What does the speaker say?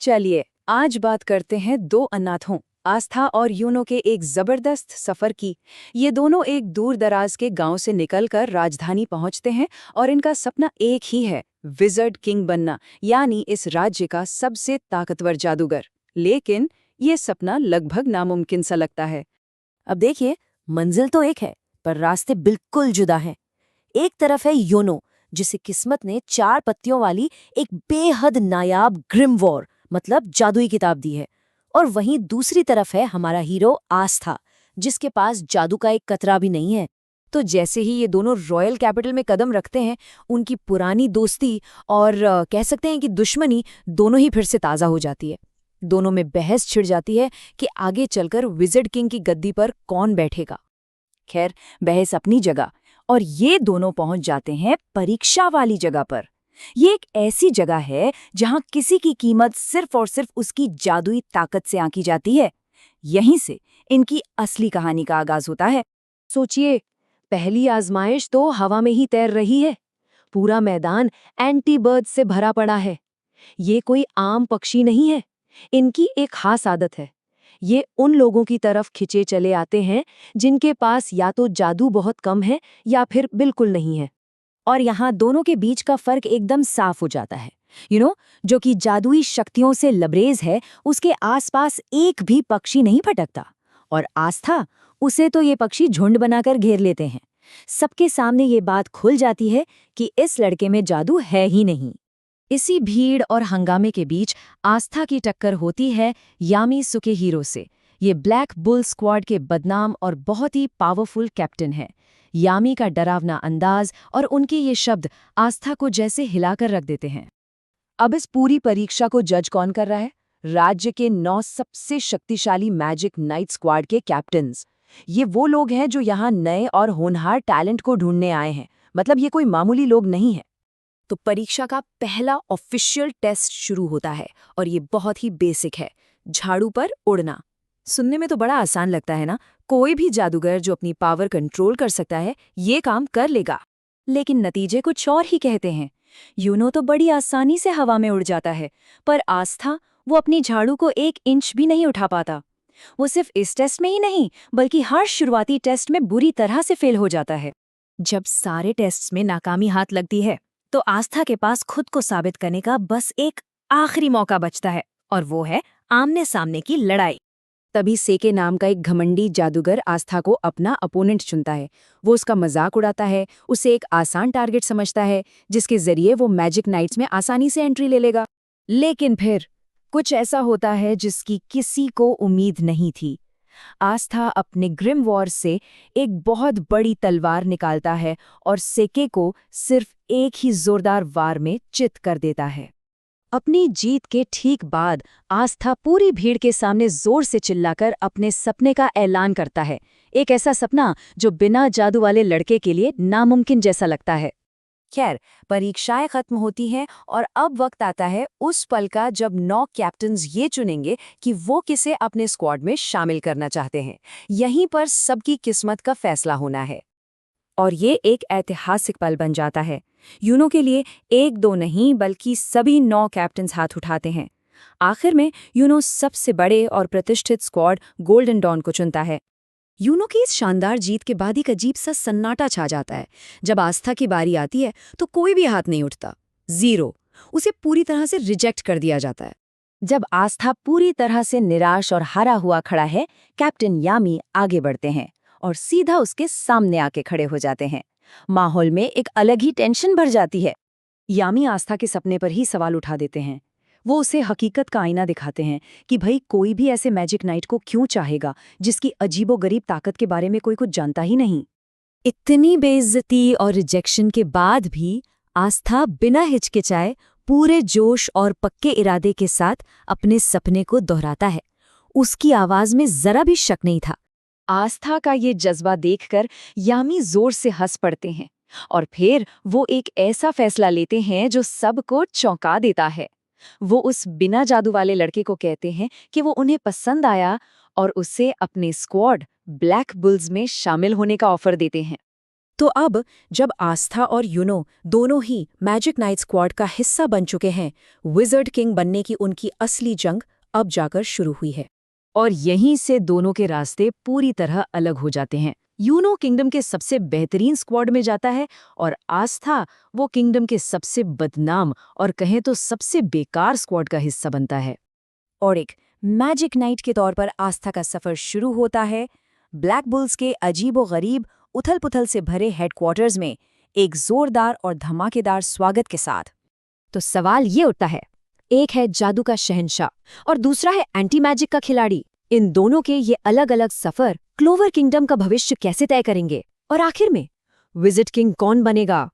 चलिए आज बात करते हैं दो अनाथों आस्था और यूनो के एक जबरदस्त सफर की। ये दोनों एक दूर दराज के गांव से निकलकर राजधानी पहुंचते हैं और इनका सपना एक ही है, विजर्ड किंग बनना, यानी इस राज्य का सबसे ताकतवर जादूगर। लेकिन ये सपना लगभग नामुमकिन सा लगता है। अब देखिए, मंजिल तो एक है, पर रास्ते बिल्कुल जुदा हैं। एक तरफ है योनो, जिसे किस्मत ने 4 पत्तियों वाली एक बेहद नायाब ग्रिमवॉर मतलब जादुई किताब दी है। और वहीं दूसरी तरफ है हमारा हीरो आस्था, जिसके पास जादू का एक कतरा भी नहीं है। तो जैसे ही ये दोनों रॉयल कैपिटल में कदम रखते हैं, उनकी पुरानी दोस्ती और कह सकते हैं कि दुश्मनी दोनों ही फिर से ताज़ा हो जाती है। दोनों में बहस छिड़ जाती है कि आगे चलकर विज़र्ड किंग की गद्दी पर कौन बैठेगा। खैर, बहस अपनी जगह, और ये दोनों पहुंच जाते हैं परीक्षा वाली जगह पर। ये एक ऐसी जगह है जहां किसी की कीमत सिर्फ और सिर्फ उसकी जादुई ताकत से आंकी जाती है। यहीं से इनकी असली कहानी का आगाज होता है। सोचिए, पहली आजमाइश तो हवा में ही तैर रही है। पूरा मैदान एंटी बर्ड से भरा पड़ा है। ये कोई आम पक्षी नहीं है। इनकी एक खास आदत है। ये उन लोगों की तरफ खिंचे चले आते हैं जिनके पास या तो जादू बहुत कम है या फिर बिल्कुल नहीं है। और यहाँ दोनों के बीच का फर्क एकदम साफ हो जाता है। जो कि जादुई शक्तियों से लबरेज है, उसके आसपास एक भी पक्षी नहीं भटकता। और आस्था, उसे तो ये पक्षी झुंड बनाकर घेर लेते हैं। सबके सामने ये बात खुल जाती है कि इस लड़के में जादू है ही नहीं। इसी भीड़ और हंगामे के बीच आस्था की टक्कर होती है यामी सुकेहीरो से। ये ब्लैक बुल स्क्वाड के बदनाम और बहुत ही पावरफुल कैप्टन है। यामी का डरावना अंदाज और उनके ये शब्द आस्था को जैसे हिलाकर रख देते हैं। अब इस पूरी परीक्षा को जज कौन कर रहा है? राज्य के 9 सबसे शक्तिशाली मैजिक नाइट स्क्वाड के कैप्टन्स। ये वो लोग हैं जो यहाँ नए और होनहार टैलेंट को ढूंढने आए हैं। मतलब ये कोई मामूली लोग नहीं है। तो परीक्षा का पहला ऑफिशियल टेस्ट शुरू होता है, और ये बहुत ही बेसिक है। झाड़ू पर उड़ना। सुनने में तो बड़ा आसान लगता है ना। कोई भी जादूगर जो अपनी पावर कंट्रोल कर सकता है, ये काम कर लेगा। लेकिन नतीजे कुछ और ही कहते हैं। यूनो तो बड़ी आसानी से हवा में उड़ जाता है, पर आस्था, वो अपनी झाड़ू को 1 इंच भी नहीं उठा पाता। वो सिर्फ इस टेस्ट में ही नहीं, बल्कि हर शुरुआती टेस्ट में बुरी तरह से फेल हो जाता है। जब सारे टेस्ट्स में नाकामी हाथ लगती है, तो आस्था के पास खुद को साबित करने का बस एक आखिरी मौका बचता है, और वो है आमने सामने की लड़ाई। तभी सेके नाम का एक घमंडी जादूगर आस्था को अपना अपोनेंट चुनता है। वो उसका मजाक उड़ाता है, उसे एक आसान टारगेट समझता है, जिसके जरिए वो मैजिक नाइट्स में आसानी से एंट्री ले लेगा। लेकिन फिर कुछ ऐसा होता है जिसकी किसी को उम्मीद नहीं थी। आस्था अपने ग्रिम वॉर से एक बहुत बड़ी तलवार निकालता है और सेके को सिर्फ एक ही जोरदार वार में चित कर देता है। अपनी जीत के ठीक बाद आस्था पूरी भीड़ के सामने जोर से चिल्लाकर अपने सपने का ऐलान करता है। एक ऐसा सपना जो बिना जादू वाले लड़के के लिए नामुमकिन जैसा लगता है। खैर, परीक्षाएं खत्म होती हैं और अब वक्त आता है उस पल का जब 9 कैप्टन्स ये चुनेंगे कि वो किसे अपने स्क्वाड में शामिल करना चाहते हैं। यहीं पर सबकी किस्मत का फैसला होना है। और ये एक ऐतिहासिक पल बन जाता है। यूनो के लिए 1-2 नहीं, बल्कि सभी 9 कैप्टन्स हाथ उठाते हैं। आखिर में यूनो सबसे बड़े और प्रतिष्ठित स्क्वाड गोल्डन डॉन को चुनता है। यूनो की इस शानदार जीत के बाद एक अजीब सा सन्नाटा छा जाता है। जब आस्था की बारी आती है तो कोई भी हाथ नहीं उठता। 0। उसे पूरी तरह से रिजेक्ट कर दिया जाता है। जब आस्था पूरी तरह से निराश और हारा हुआ खड़ा है, कैप्टन यामी आगे बढ़ते हैं और सीधा उसके सामने आके खड़े हो जाते हैं। माहौल में एक अलग ही टेंशन भर जाती है। यामी आस्था के सपने पर ही सवाल उठा देते हैं। वो उसे हकीकत का आईना दिखाते हैं कि भाई कोई भी ऐसे मैजिक नाइट को क्यों चाहेगा जिसकी अजीबोगरीब ताकत के बारे में कोई कुछ जानता ही नहीं। इतनी बेइज्जती और रिजेक्शन के बाद भी आस्था बिना हिचकिचाए पूरे जोश और पक्के इरादे के साथ अपने सपने को दोहराता है। उसकी आवाज में जरा भी शक नहीं था। आस्था का ये जज्बा देखकर यामी जोर से हंस पड़ते हैं, और फिर वो एक ऐसा फैसला लेते हैं जो सबको चौंका देता है। वो उस बिना जादू वाले लड़के को कहते हैं कि वो उन्हें पसंद आया और उसे अपने स्क्वाड ब्लैक बुल्स में शामिल होने का ऑफर देते हैं। तो अब जब आस्था और यूनो दोनों ही मैजिक नाइट स्क्वाड का हिस्सा बन चुके हैं, विज़र्ड किंग बनने की उनकी असली जंग अब जाकर शुरू हुई है। और यहीं से दोनों के रास्ते पूरी तरह अलग हो जाते हैं। यूनो किंगडम के सबसे बेहतरीन स्क्वाड में जाता है और आस्था वो किंगडम के सबसे बदनाम और कहें तो सबसे बेकार स्क्वाड का हिस्सा बनता है। और एक मैजिक नाइट के तौर पर आस्था का सफर शुरू होता है ब्लैक बुल्स के अजीबो-गरीब उथल-पुथल से भरे हेडक्वार्टर्स में एक जोरदार और धमाकेदार स्वागत के साथ। तो सवाल ये उठता है, एक है जादू का शहंशाह और दूसरा है एंटी मैजिक का खिलाड़ी। इन दोनों के ये अलग-अलग सफर क्लोवर किंगडम का भविष्य कैसे तय करेंगे? और आखिर में विज़र्ड किंग कौन बनेगा?